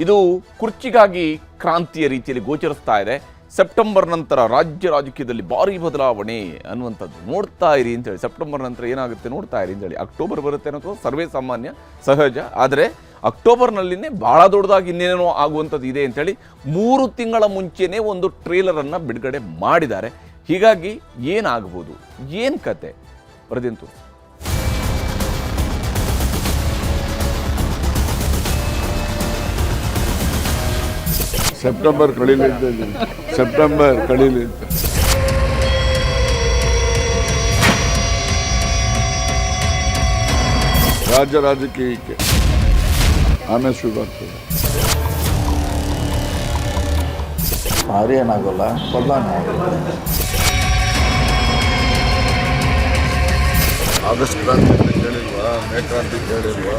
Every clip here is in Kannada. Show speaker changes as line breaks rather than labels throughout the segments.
ಇದು ಕುರ್ಚಿಗಾಗಿ ಕ್ರಾಂತಿಯ ರೀತಿಯಲ್ಲಿ ಗೋಚರಿಸ್ತಾ ಇದೆ. ಸೆಪ್ಟೆಂಬರ್ ನಂತರ ರಾಜ್ಯ ರಾಜಕೀಯದಲ್ಲಿ ಭಾರಿ ಬದಲಾವಣೆ ಅನ್ನುವಂಥದ್ದು ನೋಡ್ತಾ ಇರಿ ಅಂತೇಳಿ. ಸೆಪ್ಟೆಂಬರ್ ನಂತರ ಏನಾಗುತ್ತೆ ನೋಡ್ತಾ ಇರಿ ಅಂತೇಳಿ. ಅಕ್ಟೋಬರ್ ಬರುತ್ತೆ ಅನ್ನೋದು ಸರ್ವೇ ಸಾಮಾನ್ಯ ಸಹಜ. ಆದರೆ ಅಕ್ಟೋಬರ್ನಲ್ಲಿನೇ ಭಾಳ ದೊಡ್ಡದಾಗಿ ಇನ್ನೇನೋ ಆಗುವಂಥದ್ದು ಇದೆ ಅಂತೇಳಿ 3 ತಿಂಗಳ ಮುಂಚೆನೇ ಒಂದು ಟ್ರೇಲರನ್ನು ಬಿಡುಗಡೆ ಮಾಡಿದ್ದಾರೆ. ಹೀಗಾಗಿ ಏನಾಗ್ಬೋದು, ಏನು ಕತೆ ಬರೆದಿಂತು.
ಸೆಪ್ಟೆಂಬರ್ ಕಳೀಲಿ ಸೆಪ್ಟೆಂಬರ್ ಕಳೀಲಿ ಅಂತ ರಾಜ್ಯ ರಾಜಕೀಯಕ್ಕೆ ಆಮೇಲೆ ಶುರು ಆಗ್ತದೆ.
ಭಾರಿ ಏನಾಗೋಲ್ಲ, ಬದಲಾವಣೆ ಆಗುತ್ತೆ.
ಆಗಸ್ಟ್ ಕ್ರಾಂತಿ ಅಂತ ಕೇಳಿಲ್ವಾ, ಮೇ ಕ್ರಾಂತಿ ಕೇಳಿಲ್ವಾ,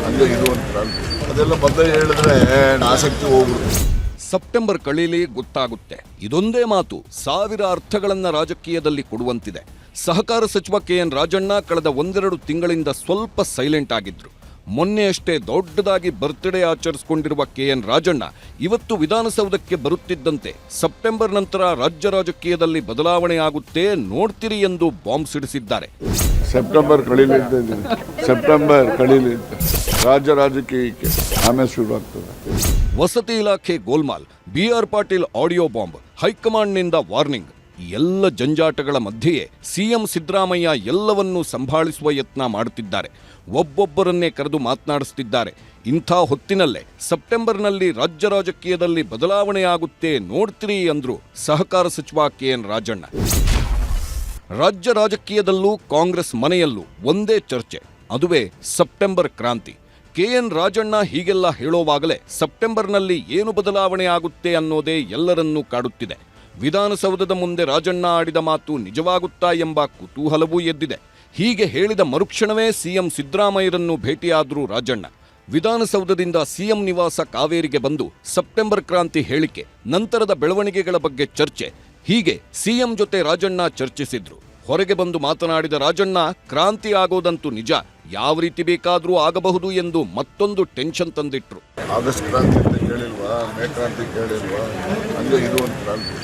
ಅಂದರೆ ಇದು ಒಂದು ಕ್ರಾಂತಿ. ಅದೆಲ್ಲ ಮೊದಲೇ ಹೇಳಿದ್ರೆ ಆಸಕ್ತಿ ಹೋಗ್ಬಿಡುತ್ತೆ.
ಸೆಪ್ಟೆಂಬರ್ ಕಳೀಲಿ ಗೊತ್ತಾಗುತ್ತೆ. ಇದೊಂದೇ ಮಾತು ಸಾವಿರ ಅರ್ಥಗಳನ್ನ ರಾಜಕೀಯದಲ್ಲಿ ಕೊಡುವಂತಿದೆ. ಸಹಕಾರ ಸಚಿವ KN ರಾಜಣ್ಣ ಕಳೆದ 1-2 ತಿಂಗಳಿಂದ ಸ್ವಲ್ಪ ಸೈಲೆಂಟ್ ಆಗಿದ್ರು. ಮೊನ್ನೆಯಷ್ಟೇ ದೊಡ್ಡದಾಗಿ ಬರ್ತ್ಡೇ ಆಚರಿಸಿಕೊಂಡಿರುವ KN ರಾಜಣ್ಣ ಇವತ್ತು ವಿಧಾನಸೌಧಕ್ಕೆ ಬರುತ್ತಿದ್ದಂತೆ ಸೆಪ್ಟೆಂಬರ್ ನಂತರ ರಾಜ್ಯ ರಾಜಕೀಯದಲ್ಲಿ ಬದಲಾವಣೆ ಆಗುತ್ತೆ ನೋಡ್ತಿರಿ ಎಂದು ಬಾಂಬ್ ಸಿಡಿಸಿದ್ದಾರೆ.
ಸೆಪ್ಟೆಂಬರ್ ಕಳೀಲಿ ಅಂತ ಇದ್ದೀನಿ, ಸೆಪ್ಟೆಂಬರ್ ಕಳೀಲಿ ಅಂತ ರಾಜ್ಯ ರಾಜಕೀಯಕ್ಕೆ ಆಮೇಲೆ ಶುರು ಆಗ್ತದೆ.
ವಸತಿ ಇಲಾಖೆ ಗೋಲ್ಮಾಲ್, BR ಪಾಟೀಲ್ ಆಡಿಯೋ ಬಾಂಬ್, ಹೈಕಮಾಂಡ್ನಿಂದ ವಾರ್ನಿಂಗ್, ಎಲ್ಲ ಜಂಜಾಟಗಳ ಮಧ್ಯೆಯೇ CM ಸಿದ್ದರಾಮಯ್ಯ ಎಲ್ಲವನ್ನೂ ಸಂಭಾಳಿಸುವ ಯತ್ನ ಮಾಡುತ್ತಿದ್ದಾರೆ. ಒಬ್ಬೊಬ್ಬರನ್ನೇ ಕರೆದು ಮಾತನಾಡಿಸುತ್ತಿದ್ದಾರೆ. ಇಂಥ ಹೊತ್ತಿನಲ್ಲೇ ಸೆಪ್ಟೆಂಬರ್ನಲ್ಲಿ ರಾಜ್ಯ ರಾಜಕೀಯದಲ್ಲಿ ಬದಲಾವಣೆಯಾಗುತ್ತೆ ನೋಡ್ತಿರಿ ಅಂದ್ರು ಸಹಕಾರ ಸಚಿವ KN ರಾಜಣ್ಣ. ರಾಜ್ಯ ರಾಜಕೀಯದಲ್ಲೂ ಕಾಂಗ್ರೆಸ್ ಮನೆಯಲ್ಲೂ ಒಂದೇ ಚರ್ಚೆ, ಅದುವೇ ಸೆಪ್ಟೆಂಬರ್ ಕ್ರಾಂತಿ. KN ರಾಜಣ್ಣ ಹೀಗೆಲ್ಲ ಹೇಳೋವಾಗಲೇ ಸೆಪ್ಟೆಂಬರ್ನಲ್ಲಿ ಏನು ಬದಲಾವಣೆ ಆಗುತ್ತೆ ಅನ್ನೋದೇ ಎಲ್ಲರನ್ನೂ ಕಾಡುತ್ತಿದೆ. ವಿಧಾನಸೌಧದ ಮುಂದೆ ರಾಜಣ್ಣ ಆಡಿದ ಮಾತು ನಿಜವಾಗುತ್ತಾ ಎಂಬ ಕುತೂಹಲವೂ ಎದ್ದಿದೆ. ಹೀಗೆ ಹೇಳಿದ ಮರುಕ್ಷಣವೇ CM ಸಿದ್ದರಾಮಯ್ಯರನ್ನು ಭೇಟಿಯಾದರು ರಾಜಣ್ಣ. ವಿಧಾನಸೌಧದಿಂದ CM ನಿವಾಸ ಕಾವೇರಿಗೆ ಬಂದು ಸೆಪ್ಟೆಂಬರ್ ಕ್ರಾಂತಿ ಹೇಳಿಕೆ, ನಂತರದ ಬೆಳವಣಿಗೆಗಳ ಬಗ್ಗೆ ಚರ್ಚೆ, ಹೀಗೆ CM ಜೊತೆ ರಾಜಣ್ಣ ಚರ್ಚಿಸಿದ್ರು. ಹೊರಗೆ ಬಂದು ಮಾತನಾಡಿದ ರಾಜಣ್ಣ ಕ್ರಾಂತಿ ಆಗೋದಂತೂ ನಿಜ, ಯಾವ ರೀತಿ ಬೇಕಾದರೂ ಆಗಬಹುದು ಎಂದು ಮತ್ತೊಂದು ಟೆನ್ಷನ್ ತಂದಿಟ್ರು.
ಆಗಸ್ಟ್ ಕ್ರಾಂತಿ ಅಂತ ಕೇಳಿಲ್ವಾ, ಮೇ ಕ್ರಾಂತಿ ಕೇಳಿಲ್ವಾ, ಅಂದರೆ ಇದು ಒಂದು ಕ್ರಾಂತಿ.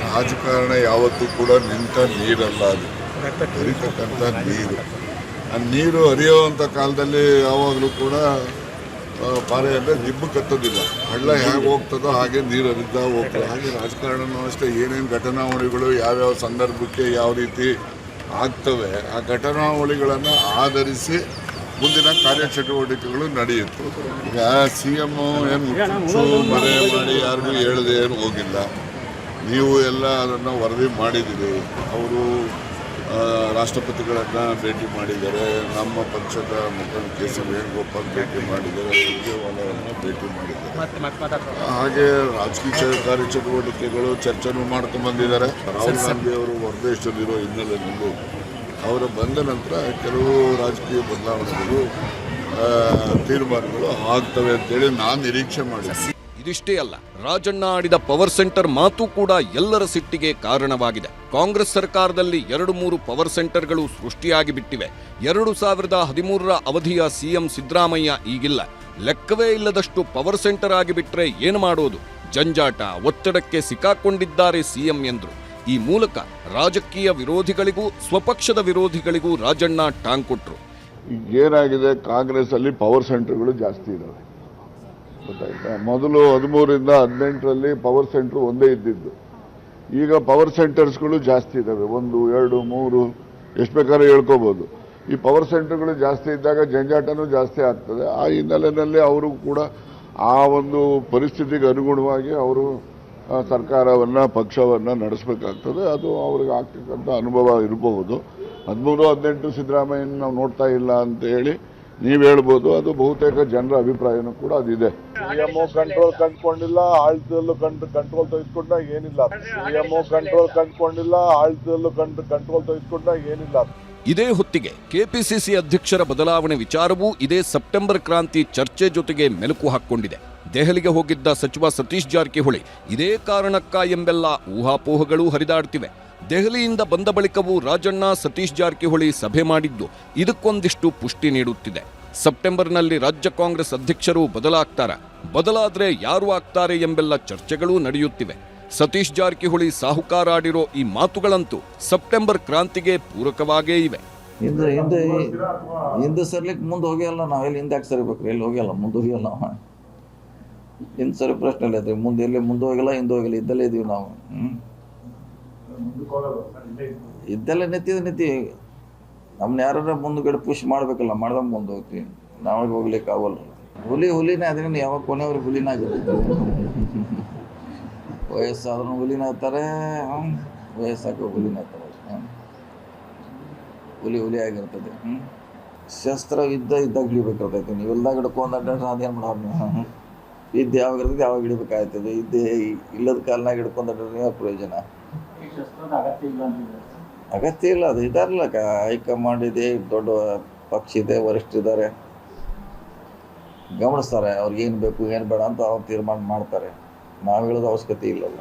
ರಾಜಕಾರಣ ಯಾವತ್ತೂ ಕೂಡ ನಿಂತ ನೀರಲ್ಲ, ಅದು ಹರಿತಕ್ಕಂಥ ನೀರು. ಆ ನೀರು ಹರಿಯುವಂಥ ಕಾಲದಲ್ಲಿ ಯಾವಾಗಲೂ ಕೂಡ ಪಾರೆ ಅಂದರೆ ದಿಬ್ಬು ಕತ್ತೋದಿಲ್ಲ. ಹಳ್ಳ ಹೇಗೆ ಹೋಗ್ತದೋ ಹಾಗೆ ನೀರು ಹರಿತಾ ಹೋಗ್ತದೆ. ಹಾಗೆ ರಾಜಕಾರಣನೂ ಅಷ್ಟೇ, ಏನೇನು ಘಟನಾವಳಿಗಳು ಯಾವ್ಯಾವ ಸಂದರ್ಭಕ್ಕೆ ಯಾವ ರೀತಿ ಆಗ್ತವೆ ಆ ಘಟನಾವಳಿಗಳನ್ನು ಆಧರಿಸಿ ಮುಂದಿನ ಕಾರ್ಯಚಟುವಟಿಕೆಗಳು ನಡೆಯುತ್ತೆ. ಈಗ CM ಏನು ಮುಚ್ಚು ಮರೆ ಮಾಡಿ ಯಾರಿಗೂ ಹೇಳದೆ ಏನು ಹೋಗಿಲ್ಲ. ನೀವು ಎಲ್ಲ ಅದನ್ನು ವರದಿ ಮಾಡಿದ್ದೀರಿ. ಅವರು ರಾಷ್ಟ್ರಪತಿಗಳನ್ನು ಭೇಟಿ ಮಾಡಿದ್ದಾರೆ, ನಮ್ಮ ಪಕ್ಷದ ಮುಖಂಡ KC ವೇಣುಗೋಪಾಲ್ ಭೇಟಿ ಮಾಡಿದ್ದಾರೆ, ಸುರ್ಜೇವಾಲಾವನ್ನು ಭೇಟಿ ಮಾಡಿದ್ದಾರೆ. ಹಾಗೆ ರಾಜಕೀಯ ಕಾರ್ಯಚಟುವಟಿಕೆಗಳು ಚರ್ಚೆನೂ ಮಾಡ್ಕೊಂಡು ಬಂದಿದ್ದಾರೆ. ರಾಹುಲ್ ಗಾಂಧಿ ಅವರು ಹೊರದೇಶದಲ್ಲಿರೋ ಹಿನ್ನೆಲೆಯಲ್ಲಿ ಅವರು ಬಂದ ನಂತರ ಕೆಲವು ರಾಜಕೀಯ ಬದಲಾವಣೆಗಳು ತೀರ್ಮಾನಗಳು ಆಗ್ತವೆ ಅಂತೇಳಿ ನಾನು ನಿರೀಕ್ಷೆ ಮಾಡಿದ್ದೆ.
ಇದಿಷ್ಟೇ ಅಲ್ಲ, ರಾಜಣ್ಣ ಆಡಿದ ಪವರ್ ಸೆಂಟರ್ ಮಾತು ಕೂಡ ಎಲ್ಲರ ಸಿಟ್ಟಿಗೆ ಕಾರಣವಾಗಿದೆ. ಕಾಂಗ್ರೆಸ್ ಸರ್ಕಾರದಲ್ಲಿ 2-3 ಪವರ್ ಸೆಂಟರ್ಗಳು ಸೃಷ್ಟಿಯಾಗಿ ಬಿಟ್ಟಿವೆ. 2013ರ ಅವಧಿಯ CM ಸಿದ್ದರಾಮಯ್ಯ ಈಗಿಲ್ಲ. ಲೆಕ್ಕವೇ ಇಲ್ಲದಷ್ಟು ಪವರ್ ಸೆಂಟರ್ ಆಗಿಬಿಟ್ರೆ ಏನು ಮಾಡೋದು? ಜಂಜಾಟ, ಒತ್ತಡಕ್ಕೆ ಸಿಕ್ಕಾಕೊಂಡಿದ್ದಾರೆ CM ಎಂದ್ರು. ಈ ಮೂಲಕ ರಾಜಕೀಯ ವಿರೋಧಿಗಳಿಗೂ ಸ್ವಪಕ್ಷದ ವಿರೋಧಿಗಳಿಗೂ ರಾಜಣ್ಣ ಟಾಂಗ್ ಕೊಟ್ರು.
ಏನಾಗಿದೆ, ಕಾಂಗ್ರೆಸ್ ಅಲ್ಲಿ ಪವರ್ ಸೆಂಟರ್ಗಳು ಜಾಸ್ತಿ ಇದಾವೆ, ಗೊತ್ತಾಯ್ತಾ? ಮೊದಲು 13ರಿಂದ 18ರಲ್ಲಿ ಪವರ್ ಸೆಂಟರ್ ಒಂದೇ ಇದ್ದಿದ್ದು. ಈಗ ಪವರ್ ಸೆಂಟರ್ಸ್ಗಳು ಜಾಸ್ತಿ ಇದ್ದಾವೆ, 1, 2, 3 ಎಷ್ಟು ಬೇಕಾದ್ರೂ ಹೇಳ್ಕೋಬಹುದು. ಈ ಪವರ್ ಸೆಂಟರ್ಗಳು ಜಾಸ್ತಿ ಇದ್ದಾಗ ಜಂಜಾಟನೂ ಜಾಸ್ತಿ ಆಗ್ತದೆ. ಆ ಹಿನ್ನೆಲೆಯಲ್ಲಿ ಅವರು ಕೂಡ ಆ ಒಂದು ಪರಿಸ್ಥಿತಿಗೆ ಅನುಗುಣವಾಗಿ ಅವರು ಸರ್ಕಾರವನ್ನು ಪಕ್ಷವನ್ನು ನಡೆಸಬೇಕಾಗ್ತದೆ. ಅದು ಅವ್ರಿಗೆ ಆಗ್ತಕ್ಕಂಥ ಅನುಭವ ಇರಬಹುದು. 13-18 ಸಿದ್ದರಾಮಯ್ಯನ ನಾವು ನೋಡ್ತಾ ಇಲ್ಲ ಅಂತ ಹೇಳಿ ನೀವು ಹೇಳ್ಬೋದು. ಅದು ಬಹುತೇಕ ಜನರ ಅಭಿಪ್ರಾಯನೂ ಕೂಡ ಅದಿದೆ. CM ಕಂಟ್ರೋಲ್ ಕಂಡುಕೊಂಡಿಲ್ಲ, ಆಳ್ತದಲ್ಲೂ ಕಂಟ್ರೋಲ್ ತೆಗೆದುಕೊಂಡಾಗ ಏನಿಲ್ಲ. CM ಕಂಟ್ರೋಲ್ ಕಂಡುಕೊಂಡಿಲ್ಲ, ಆಳ್ತದಲ್ಲೂ ಕಂಟ್ರೋಲ್ ತೆಗೆದುಕೊಂಡಾಗ ಏನಿಲ್ಲ.
ಇದೇ ಹೊತ್ತಿಗೆ KPCC ಅಧ್ಯಕ್ಷರ ಬದಲಾವಣೆ ವಿಚಾರವೂ ಇದೇ ಸೆಪ್ಟೆಂಬರ್ ಕ್ರಾಂತಿ ಚರ್ಚೆ ಜೊತೆಗೆ ಮೆಲುಕು ಹಾಕ್ಕೊಂಡಿದೆ. ದೆಹಲಿಗೆ ಹೋಗಿದ್ದ ಸಚಿವ ಸತೀಶ್ ಜಾರಕಿಹೊಳಿ ಇದೇ ಕಾರಣಕ್ಕ ಎಂಬೆಲ್ಲ ಊಹಾಪೋಹಗಳು ಹರಿದಾಡ್ತಿವೆ. ದೆಹಲಿಯಿಂದ ಬಂದ ಬಳಿಕವೂ ರಾಜಣ್ಣ ಸತೀಶ್ ಜಾರಕಿಹೊಳಿ ಸಭೆ ಮಾಡಿದ್ದು ಇದಕ್ಕೊಂದಿಷ್ಟು ಪುಷ್ಟಿ ನೀಡುತ್ತಿದೆ. ಸೆಪ್ಟೆಂಬರ್ನಲ್ಲಿ ರಾಜ್ಯ ಕಾಂಗ್ರೆಸ್ ಅಧ್ಯಕ್ಷರು ಬದಲಾಗ್ತಾರ, ಬದಲಾದ್ರೆ ಯಾರು ಆಗ್ತಾರೆ ಎಂಬೆಲ್ಲ ಚರ್ಚೆಗಳೂ ನಡೆಯುತ್ತಿವೆ. ಸತೀಶ್ ಜಾರಕಿಹೊಳಿ ಸಾಹುಕಾರ ಆಡಿರೋ ಈ ಮಾತುಗಳಂತೂ ಸೆಪ್ಟೆಂಬರ್ ಕ್ರಾಂತಿಗೆ ಪೂರಕವಾಗೇ ಇವೆ.
ಹಿಂದೆ ಸರ್ಲಿಕ್ಕೆ ಮುಂದೆ ಹೋಗಿಲ್ಲ ನಾವು, ಎಲ್ಲಿ ಹಿಂದೆ ಯಾಕೆ ಸರಿಬೇಕು, ಎಲ್ಲಿ ಹೋಗಿಲ್ಲ, ಮುಂದೆ ಹೋಗಿಲ್ಲ ನಾವು. ಹಿಂದೆ ಸರಿ ಪ್ರಶ್ನೆ ಇಲ್ಲ ಐತ್ರಿ, ಮುಂದೆ ಎಲ್ಲಿ ಮುಂದೆ ಹೋಗಿಲ್ಲ, ಹಿಂದೆ ಹೋಗಿಲ್ಲ, ಇದ್ದಲ್ಲೇ ಇದೀವಿ ನಾವು. ಇದ್ದಲ್ಲೇ ನಿಂತೀವಿ. ನಮ್ಮನ್ನ ಯಾರು ಮುಂದುಗಡೆ ಪುಷ್ ಮಾಡಬೇಕಲ್ಲ, ಮಾಡ್ದಂಗೆ ಮುಂದೆ ಹೋಗ್ತೀವಿ. ನಾವಾಗ ಹೋಗ್ಲಿಕ್ಕೆ ಆಗಲ್ಲ. ಹುಲಿನೇ ಅದನ್ನ ಯಾವಾಗ ಕೊನೆಯವ್ರಿಗೆ ಹುಲಿನ ಆಗಿರ್ತೀವಿ. ವಯಸ್ಸಾದ್ರೂ ಹುಲಿನ ಆಗ್ತಾರೆ, ವಯಸ್ಸಾಕ ಹುಲಿನ ಆಗ್ತಾರೆ. ಹುಲಿ ಆಗಿರ್ತದೆ. ಶಸ್ತ್ರ ಇದ್ದಾಗ ಹಿಡಿಬೇಕಾಗ್ತೈತಿ. ನೀವು ಇಲ್ದಾಗ ಹಿಡ್ಕೊಂಡ್ರೆ ಅದೇನು ಮಾಡೋರು ನೀವು. ಇದ್ದು ಯಾವಾಗ ಇರ್ತದೆ ಯಾವಾಗ ಹಿಡಿಬೇಕಾಗ್ತದೆ. ಇದ್ದೇ ಇಲ್ಲದ ಕಾಲನಾಗ ಹಿಡ್ಕೊಂಡ್ರೆ ಪ್ರಯೋಜನ. ಅಗತ್ಯ ಇಲ್ಲ, ಅದು ಇದಾರಲ್ಲ, ಹೈಕಮಾಂಡ್ ಇದೆ, ದೊಡ್ಡ ಪಕ್ಷ ಇದೆ, ವರಿಷ್ಠರಿದ್ದಾರೆ, ಗಮನಿಸ್ತಾರೆ ಅವ್ರಿಗೆ ಏನು ಬೇಕು ಏನು ಬೇಡ ಅಂತ ಅವ್ರು ತೀರ್ಮಾನ ಮಾಡ್ತಾರೆ. ನಾವು ಹೇಳೋದು ಅವಶ್ಯಕತೆ ಇಲ್ಲಲ್ಲ.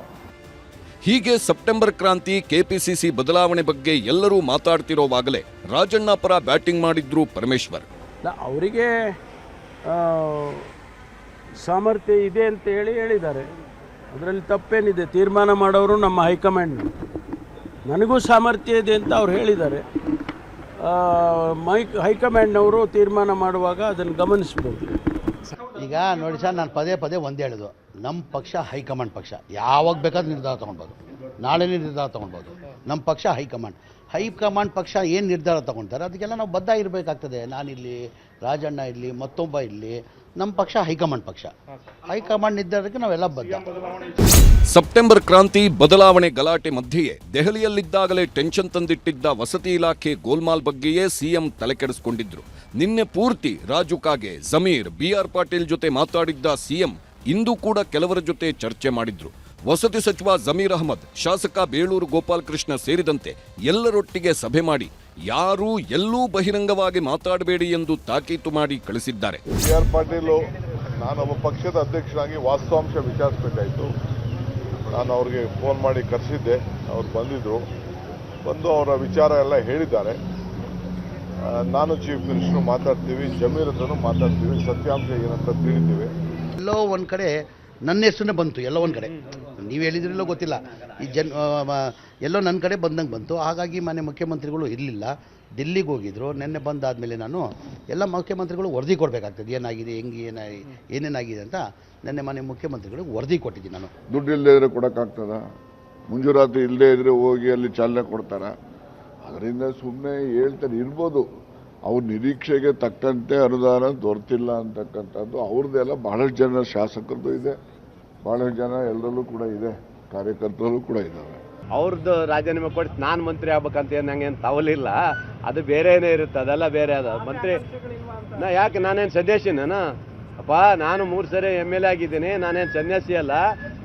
ಹೀಗೆ ಸೆಪ್ಟೆಂಬರ್ ಕ್ರಾಂತಿ, ಕೆಪಿಸಿಸಿ ಬದಲಾವಣೆ ಬಗ್ಗೆ ಎಲ್ಲರೂ ಮಾತಾಡ್ತಿರೋವಾಗಲೇ ರಾಜಣ್ಣ ಪರ ಬ್ಯಾಟಿಂಗ್ ಮಾಡಿದ್ರು ಪರಮೇಶ್ವರ್.
ಅವರಿಗೆ ಸಾಮರ್ಥ್ಯ ಇದೆ ಅಂತ ಹೇಳಿದ್ದಾರೆ. ಅದರಲ್ಲಿ ತಪ್ಪೇನಿದೆ? ತೀರ್ಮಾನ ಮಾಡೋರು ನಮ್ಮ ಹೈಕಮಾಂಡ್. ನನಗೂ ಸಾಮರ್ಥ್ಯ ಇದೆ ಅಂತ ಅವ್ರು ಹೇಳಿದ್ದಾರೆ. ಹೈಕಮಾಂಡ್ನವರು ತೀರ್ಮಾನ ಮಾಡುವಾಗ ಅದನ್ನು ಗಮನಿಸ್ಬೋದು.
ಈಗ ನೋಡಿ ಸರ್, ನಾನು ಪದೇ ಒಂದೇ ಹೇಳೋದು, ನಮ್ಮ ಪಕ್ಷ ಹೈಕಮಾಂಡ್ ಪಕ್ಷ. ಯಾವಾಗ ಬೇಕಾದ್ರೂ ನಿರ್ಧಾರ ತೊಗೊಳ್ಬೋದು, ನಾಳೆನೇ ನಿರ್ಧಾರ ತೊಗೊಳ್ಬೋದು. ನಮ್ಮ ಪಕ್ಷ ಹೈಕಮಾಂಡ್ ಪಕ್ಷ ಏನು ನಿರ್ಧಾರ ತೊಗೊಳ್ತಾರೆ ಅದಕ್ಕೆಲ್ಲ ನಾವು ಬದ್ಧ ಇರಬೇಕಾಗ್ತದೆ. ನಾನಿರಲಿ, ರಾಜಣ್ಣ ಇರಲಿ, ಮತ್ತೊಬ್ಬ ಇರಲಿ, ನಮ್ಮ ಪಕ್ಷ ಹೈಕಮಾಂಡ್ ನಿರ್ಧಾರಕ್ಕೆ ನಾವೆಲ್ಲ ಬದ್ಧ.
ಸೆಪ್ಟೆಂಬರ್ ಕ್ರಾಂತಿ, ಬದಲಾವಣೆ ಗಲಾಟೆ ಮಧ್ಯೆಯೇ ದೆಹಲಿಯಲ್ಲಿದ್ದಾಗಲೇ ಟೆನ್ಷನ್ ತಂದಿಟ್ಟಿದ್ದ ವಸತಿ ಇಲಾಖೆ ಗೋಲ್ಮಾಲ್ ಬಗ್ಗೆಯೇ ಸಿಎಂ ತಲೆಕೆಡಿಸಿಕೊಂಡಿದ್ರು. ನಿನ್ನೆ ಪೂರ್ತಿ ರಾಜು ಕಾಗೆ, ಜಮೀರ್, ಬಿಆರ್ ಪಾಟೀಲ್ ಜೊತೆ ಮಾತಾಡಿದ್ದ ಸಿಎಂ ಇಂದು ಕೂಡ ಕೆಲವರ ಜೊತೆ ಚರ್ಚೆ ಮಾಡಿದ್ರು. ವಸತಿ ಸಚಿವ ಜಮೀರ್ ಅಹಮದ್, ಶಾಸಕ ಬೇಳೂರು ಗೋಪಾಲಕೃಷ್ಣ ಸೇರಿದಂತೆ ಎಲ್ಲರೊಟ್ಟಿಗೆ ಸಭೆ ಮಾಡಿ ಯಾರೂ ಎಲ್ಲೂ ಬಹಿರಂಗವಾಗಿ ಮಾತಾಡಬೇಡಿ ಎಂದು ತಾಕೀತು ಮಾಡಿ ಕಳಿಸಿದ್ದಾರೆ.
ಬಿಆರ್ ಪಾಟೀಲ್, ನಾನೊಬ್ಬ ಪಕ್ಷದ ಅಧ್ಯಕ್ಷರಾಗಿ ವಾಸ್ತವಾಂಶ ವಿಚಾರಿಸಬೇಕಾಯಿತು. ನಾನು ಅವ್ರಿಗೆ ಫೋನ್ ಮಾಡಿ ಕರೆಸಿದ್ದೆ, ಅವ್ರು ಬಂದಿದ್ದರು. ಬಂದು ಅವರ ವಿಚಾರ ಎಲ್ಲ ಹೇಳಿದ್ದಾರೆ. ನಾನು ಚೀಫ್ ಮಿನಿಸ್ಟರ್ ಮಾತಾಡ್ತೀವಿ, ಜಮೀರ್ ಹತ್ರನೂ ಮಾತಾಡ್ತೀವಿ, ಸತ್ಯಾಂಶ ಏನಂತ ತಿಳಿತೀವಿ.
ಎಲ್ಲೋ ಒಂದು ಕಡೆ ನನ್ನ ಹೆಸರನ್ನೇ ಬಂತು, ಎಲ್ಲೋ ಒಂದು ಕಡೆ ನೀವು ಹೇಳಿದ್ರಲ್ಲೋ ಗೊತ್ತಿಲ್ಲ, ಎಲ್ಲೋ ನನ್ನ ಕಡೆ ಬಂದಂಗೆ ಬಂತು. ಹಾಗಾಗಿ ಮನೆ ಮುಖ್ಯಮಂತ್ರಿಗಳು ಇರಲಿಲ್ಲ, ದಿಲ್ಲಿಗೆ ಹೋಗಿದ್ರು. ನೆನ್ನೆ ಬಂದಾದಮೇಲೆ ನಾನು ಎಲ್ಲ ಮುಖ್ಯಮಂತ್ರಿಗಳು ವರದಿ ಕೊಡಬೇಕಾಗ್ತದೆ, ಏನಾಗಿದೆ, ಏನೇನಾಗಿದೆ ಅಂತ ನೆನ್ನೆ ಮನೆ ಮುಖ್ಯಮಂತ್ರಿಗಳಿಗೆ ವರದಿ ಕೊಟ್ಟಿದ್ದೀನಿ ನಾನು.
ದುಡ್ಡು ಇಲ್ಲದೇ ಇದ್ರೆ ಕೊಡೋಕ್ಕಾಗ್ತದ? ಮಂಜೂರಾತಿ ಇಲ್ಲದೇ ಇದ್ರೆ ಹೋಗಿ ಅಲ್ಲಿ ಚಾಲನೆ ಕೊಡ್ತಾರ? ಅದರಿಂದ ಸುಮ್ಮನೆ ಹೇಳ್ತಾರೆ ಇರ್ಬೋದು. ಅವ್ರ ನಿರೀಕ್ಷೆಗೆ ತಕ್ಕಂತೆ ಅನುದಾನ ದೊರೆತಿಲ್ಲ ಅಂತಕ್ಕಂಥದ್ದು ಅವ್ರದ್ದೆಲ್ಲ ಬಹಳಷ್ಟು ಜನ ಶಾಸಕರದ್ದು ಇದೆ, ಬಹಳಷ್ಟು ಜನ ಎಲ್ಲರಲ್ಲೂ ಕೂಡ ಇದೆ, ಕಾರ್ಯಕರ್ತರಲ್ಲೂ ಕೂಡ ಇದ್ದಾರೆ.
ಅವ್ರದ್ದು ರಾಜೀನಾಮೆ ಕೊಟ್ಟು ನಾನು ಮಂತ್ರಿ ಆಗ್ಬೇಕಂತ ಏನು ನಂಗೇನು ತವಲಿಲ್ಲ, ಅದು ಬೇರೆನೇ ಇರುತ್ತೆ, ಅದೆಲ್ಲ ಬೇರೆ. ಅದು ಮಂತ್ರಿ ಯಾಕೆ, ನಾನೇನು ಸದಸ್ಯನೇನ ಅಪ್ಪ? ನಾನು 3 ಸರಿ MLA ಆಗಿದ್ದೀನಿ, ನಾನೇನು ಸನ್ಯಾಸಿ ಅಲ್ಲ.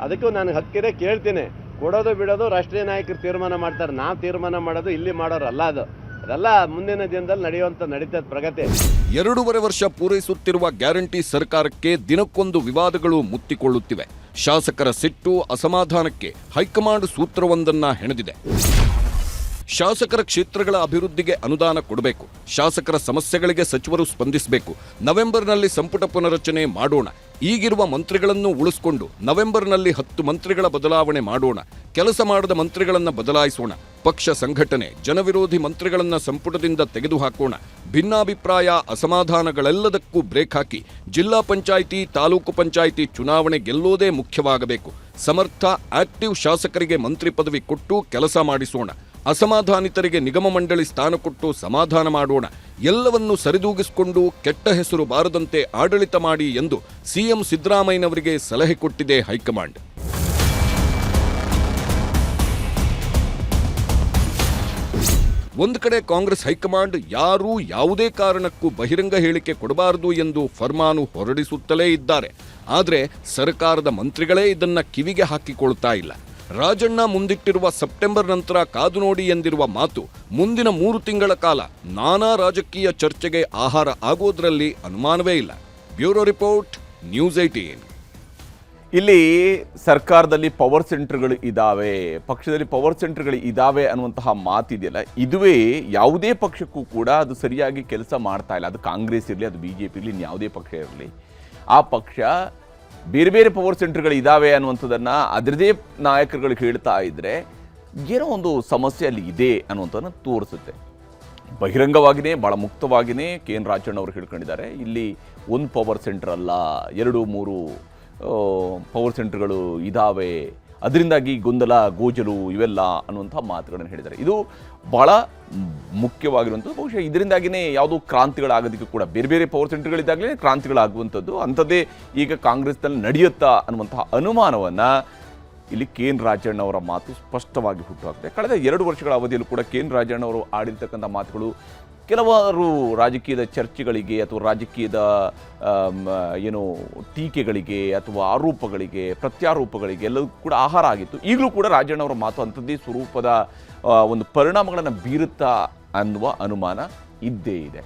ಅದಕ್ಕೂ ನನಗೆ ಹಕ್ಕಿದೆ, ಕೇಳ್ತೀನಿ. ಕೊಡೋದು ಬಿಡೋದು ರಾಷ್ಟ್ರೀಯ ನಾಯಕರು ತೀರ್ಮಾನ ಮಾಡ್ತಾರೆ, ನಾವು ತೀರ್ಮಾನ ಮಾಡೋದು ಇಲ್ಲಿ ಮಾಡೋರಲ್ಲ. ಅದೆಲ್ಲ ಮುಂದಿನ ದಿನದಲ್ಲಿ ನಡೀತದ ಪ್ರಗತಿ.
2.5 ವರ್ಷ ಪೂರೈಸುತ್ತಿರುವ ಗ್ಯಾರಂಟಿ ಸರ್ಕಾರಕ್ಕೆ ದಿನಕ್ಕೊಂದು ವಿವಾದಗಳು ಮುತ್ತಿಕೊಳ್ಳುತ್ತಿವೆ. ಶಾಸಕರ ಸಿಟ್ಟು, ಅಸಮಾಧಾನಕ್ಕೆ ಹೈಕಮಾಂಡ್ ಸೂತ್ರವೊಂದನ್ನ ಹೆಣೆದಿದೆ. ಶಾಸಕರ ಕ್ಷೇತ್ರಗಳ ಅಭಿವೃದ್ಧಿಗೆ ಅನುದಾನ ಕೊಡಬೇಕು, ಶಾಸಕರ ಸಮಸ್ಯೆಗಳಿಗೆ ಸಚಿವರು ಸ್ಪಂದಿಸಬೇಕು, ನವೆಂಬರ್ನಲ್ಲಿ ಸಂಪುಟ ಪುನರಚನೆ ಮಾಡೋಣ, ಈಗಿರುವ ಮಂತ್ರಿಗಳನ್ನು ಉಳಿಸಿಕೊಂಡು ನವೆಂಬರ್ನಲ್ಲಿ 10 ಮಂತ್ರಿಗಳ ಬದಲಾವಣೆ ಮಾಡೋಣ, ಕೆಲಸ ಮಾಡದ ಮಂತ್ರಿಗಳನ್ನು ಬದಲಾಯಿಸೋಣ, ಪಕ್ಷ ಸಂಘಟನೆ, ಜನವಿರೋಧಿ ಮಂತ್ರಿಗಳನ್ನು ಸಂಪುಟದಿಂದ ತೆಗೆದುಹಾಕೋಣ, ಭಿನ್ನಾಭಿಪ್ರಾಯ, ಅಸಮಾಧಾನಗಳೆಲ್ಲದಕ್ಕೂ ಬ್ರೇಕ್ ಹಾಕಿ ಜಿಲ್ಲಾ ಪಂಚಾಯಿತಿ, ತಾಲೂಕು ಪಂಚಾಯಿತಿ ಚುನಾವಣೆ ಗೆಲ್ಲೋದೇ ಮುಖ್ಯವಾಗಬೇಕು, ಸಮರ್ಥ ಆಕ್ಟಿವ್ ಶಾಸಕರಿಗೆ ಮಂತ್ರಿ ಪದವಿ ಕೊಟ್ಟು ಕೆಲಸ ಮಾಡಿಸೋಣ, ಅಸಮಾಧಾನಿತರಿಗೆ ನಿಗಮ ಮಂಡಳಿ ಸ್ಥಾನ ಕೊಟ್ಟು ಸಮಾಧಾನ ಮಾಡೋಣ, ಎಲ್ಲವನ್ನೂ ಸರಿದೂಗಿಸಿಕೊಂಡು ಕೆಟ್ಟ ಹೆಸರು ಬಾರದಂತೆ ಆಡಳಿತ ಮಾಡಿ ಎಂದು ಸಿಎಂ ಸಿದ್ದರಾಮಯ್ಯನವರಿಗೆ ಸಲಹೆ ಕೊಟ್ಟಿದೆ ಹೈಕಮಾಂಡ್. ಒಂದು ಕಡೆ ಕಾಂಗ್ರೆಸ್ ಹೈಕಮಾಂಡ್ ಯಾರೂ ಯಾವುದೇ ಕಾರಣಕ್ಕೂ ಬಹಿರಂಗ ಹೇಳಿಕೆ ಕೊಡಬಾರದು ಎಂದು ಫರ್ಮಾನು ಹೊರಡಿಸುತ್ತಲೇ ಇದ್ದಾರೆ. ಆದರೆ ಸರ್ಕಾರದ ಮಂತ್ರಿಗಳೇ ಇದನ್ನ ಕಿವಿಗೆ ಹಾಕಿಕೊಳ್ತಾ ಇಲ್ಲ. ರಾಜಣ್ಣ ಮುಂದಿಟ್ಟಿರುವ ಸೆಪ್ಟೆಂಬರ್ ನಂತರ ಕಾದು ನೋಡಿ ಎಂದಿರುವ ಮಾತು ಮುಂದಿನ 3 ತಿಂಗಳ ಕಾಲ ನಾನಾ ರಾಜಕೀಯ ಚರ್ಚೆಗೆ ಆಹಾರ ಆಗೋದ್ರಲ್ಲಿ ಅನುಮಾನವೇ ಇಲ್ಲ. Bureau report, news 18.
ಇಲ್ಲಿ ಸರ್ಕಾರದಲ್ಲಿ ಪವರ್ ಸೆಂಟರ್ಗಳು ಇದ್ದಾವೆ, ಪಕ್ಷದಲ್ಲಿ ಪವರ್ ಸೆಂಟರ್ಗಳು ಇದ್ದಾವೆ ಅನ್ನುವಂತಹ ಮಾತಿದೆಯಲ್ಲ, ಇದುವೇ ಯಾವುದೇ ಪಕ್ಷಕ್ಕೂ ಕೂಡ ಅದು ಸರಿಯಾಗಿ ಕೆಲಸ ಮಾಡ್ತಾ ಇಲ್ಲ. ಅದು ಕಾಂಗ್ರೆಸ್ ಇರಲಿ, ಅದು BJP ಇರಲಿ, ಯಾವುದೇ ಪಕ್ಷ ಇರಲಿ, ಆ ಪಕ್ಷ ಬೇರೆ ಬೇರೆ ಪವರ್ ಸೆಂಟರ್ಗಳು ಇದ್ದಾವೆ ಅನ್ನುವಂಥದ್ದನ್ನು ಅದರದೇ ನಾಯಕರುಗಳು ಹೇಳ್ತಾ ಇದ್ದರೆ ಏನೋ ಒಂದು ಸಮಸ್ಯೆ ಅಲ್ಲಿ ಇದೆ ಅನ್ನುವಂಥದ್ದನ್ನು ತೋರಿಸುತ್ತೆ. ಬಹಿರಂಗವಾಗಿಯೇ ಭಾಳ ಮುಕ್ತವಾಗಿಯೇ KN ರಾಜಣ್ಣ ಅವರು ಹೇಳ್ಕೊಂಡಿದ್ದಾರೆ, ಇಲ್ಲಿ ಒಂದು ಪವರ್ ಸೆಂಟರ್ ಅಲ್ಲ, 2-3 ಪವರ್ ಸೆಂಟರ್ಗಳು ಇದ್ದಾವೆ, ಅದರಿಂದಾಗಿ ಗೊಂದಲ ಗೋಜಲು ಇವೆಲ್ಲ ಅನ್ನುವಂಥ ಮಾತುಗಳನ್ನು ಹೇಳಿದ್ದಾರೆ. ಇದು ಭಾಳ ಮುಖ್ಯವಾಗಿರುವಂಥದ್ದು. ಬಹುಶಃ ಇದರಿಂದಾಗಿಯೇ ಯಾವುದೋ ಕ್ರಾಂತಿಗಳಾಗೋದಕ್ಕೆ ಕೂಡ ಬೇರೆ ಬೇರೆ ಪವರ್ ಸೆಂಟರ್ಗಳಿದ್ದಾಗಲೇ ಕ್ರಾಂತಿಗಳಾಗುವಂಥದ್ದು, ಅಂಥದ್ದೇ ಈಗ ಕಾಂಗ್ರೆಸ್ನಲ್ಲಿ ನಡೆಯುತ್ತಾ ಅನ್ನುವಂತಹ ಅನುಮಾನವನ್ನು ಇಲ್ಲಿ KN ರಾಜಣ್ಣ ಅವರ ಮಾತು ಸ್ಪಷ್ಟವಾಗಿ ಹುಟ್ಟುಹಾಕ್ತದೆ. ಕಳೆದ 2 ವರ್ಷಗಳ ಅವಧಿಯಲ್ಲೂ ಕೂಡ KN ರಾಜಣ್ಣ ಅವರು ಆಡಿರ್ತಕ್ಕಂಥ ಮಾತುಗಳು ಕೆಲವಾರು ರಾಜಕೀಯದ ಚರ್ಚೆಗಳಿಗೆ ಅಥವಾ ರಾಜಕೀಯದ ಏನು ಟೀಕೆಗಳಿಗೆ ಅಥವಾ ಆರೋಪಗಳಿಗೆ, ಪ್ರತ್ಯಾರೋಪಗಳಿಗೆ ಎಲ್ಲವೂ ಕೂಡ ಆಹಾರ ಆಗಿತ್ತು. ಈಗಲೂ ಕೂಡ ರಾಜಣ್ಣ ಅವರ ಮಾತು ಅಂಥದ್ದೇ ಸ್ವರೂಪದ ಒಂದು ಪರಿಣಾಮಗಳನ್ನು ಬೀರುತ್ತಾ ಅನ್ನುವ ಅನುಮಾನ ಇದ್ದೇ ಇದೆ.